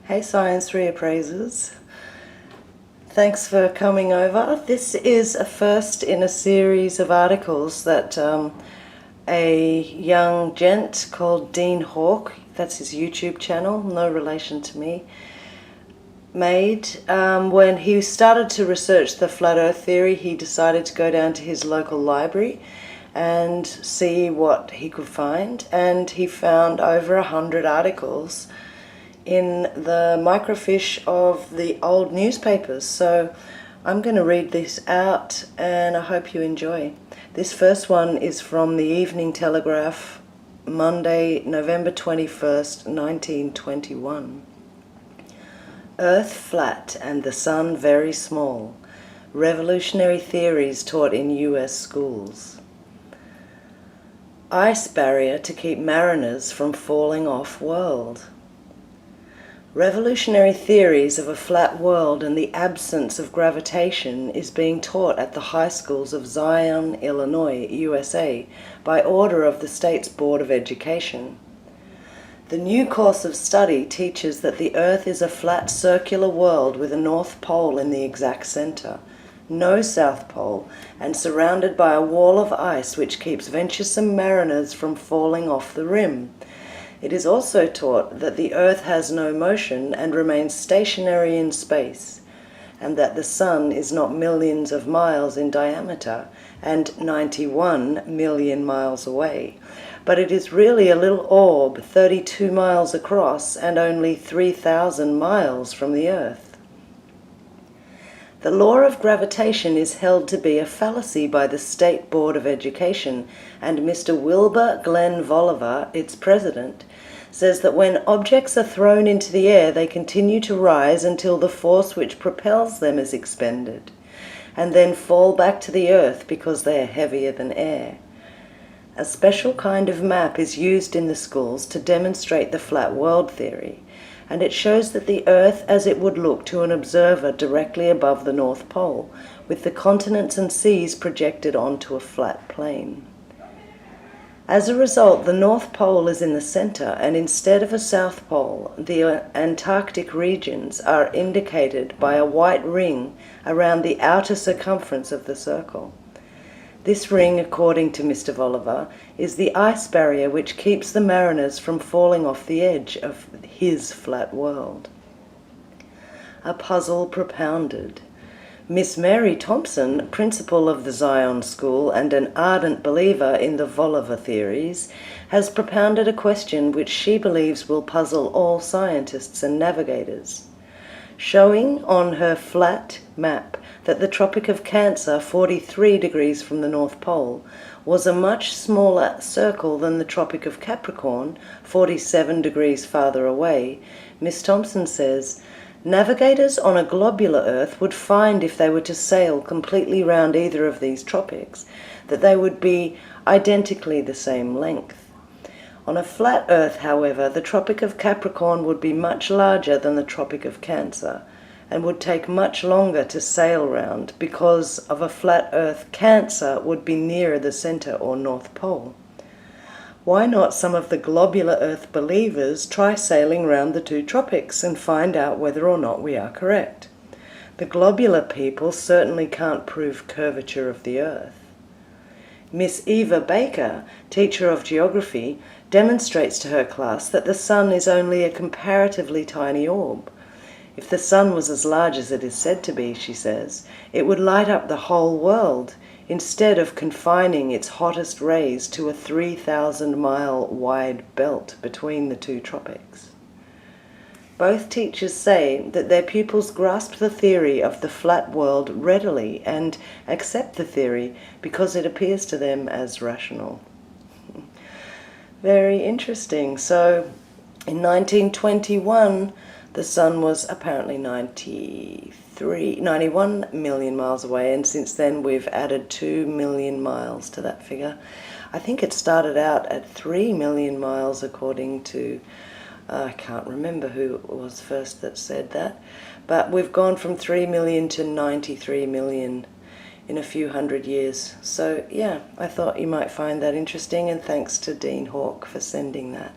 Hey Science Reappraisers, thanks for coming over. This is a first in a series of articles that a young gent called Dean Hawke, that's his YouTube channel, no relation to me, made. When he started to research the Flat Earth theory, he decided to go down to his local library and see what he could find, and he found over 100 articles in the microfiche of the old newspapers. So I'm going to read this out and I hope you enjoy. This first one is from the Evening Telegraph, Monday, November 21st, 1921. Earth flat and the sun very small. Revolutionary theories taught in U.S. schools. Ice barrier to keep mariners from falling off world. Revolutionary theories of a flat world and the absence of gravitation is being taught at the high schools of Zion, Illinois, USA, by order of the state's Board of Education. The new course of study teaches that the Earth is a flat circular world with a North Pole in the exact center, no South Pole, and surrounded by a wall of ice which keeps venturesome mariners from falling off the rim. It is also taught that the Earth has no motion and remains stationary in space, and that the Sun is not millions of miles in diameter and 91 million miles away, but it is really a little orb 32 miles across and only 3,000 miles from the Earth. The law of gravitation is held to be a fallacy by the State Board of Education, and Mr Wilbur Glenn Voliva, its president, says that when objects are thrown into the air, they continue to rise until the force which propels them is expended, and then fall back to the earth because they are heavier than air. A special kind of map is used in the schools to demonstrate the flat world theory, and it shows that the Earth as it would look to an observer directly above the North Pole, with the continents and seas projected onto a flat plane. As a result, the North Pole is in the center, and instead of a South Pole, the Antarctic regions are indicated by a white ring around the outer circumference of the circle. This ring, according to Mr. Voliva, is the ice barrier which keeps the mariners from falling off the edge of his flat world. A puzzle propounded. Miss Mary Thompson, principal of the Zion School and an ardent believer in the Voliva theories, has propounded a question which she believes will puzzle all scientists and navigators. Showing on her flat map that the Tropic of Cancer, 43 degrees from the North Pole, was a much smaller circle than the Tropic of Capricorn, 47 degrees farther away, Miss Thompson says, navigators on a globular Earth would find, if they were to sail completely round either of these tropics, that they would be identically the same length. On a flat Earth, however, the Tropic of Capricorn would be much larger than the Tropic of Cancer, and would take much longer to sail round because of a flat Earth. Cancer would be nearer the center or North Pole. Why not some of the globular Earth believers try sailing round the two tropics and find out whether or not we are correct? The globular people certainly can't prove curvature of the Earth. Miss Eva Baker, teacher of geography, demonstrates to her class that the sun is only a comparatively tiny orb. If the sun was as large as it is said to be, she says, it would light up the whole world, instead of confining its hottest rays to a 3,000-mile wide belt between the two tropics. Both teachers say that their pupils grasp the theory of the flat world readily and accept the theory because it appears to them as rational. Very interesting. So, in 1921, the sun was apparently 91 million miles away, and since then we've added 2 million miles to that figure. I think it started out at 3 million miles according to, I can't remember who was first that said that, but we've gone from 3 million to 93 million in a few hundred years. So yeah, I thought you might find that interesting, and thanks to Dean Hawke for sending that.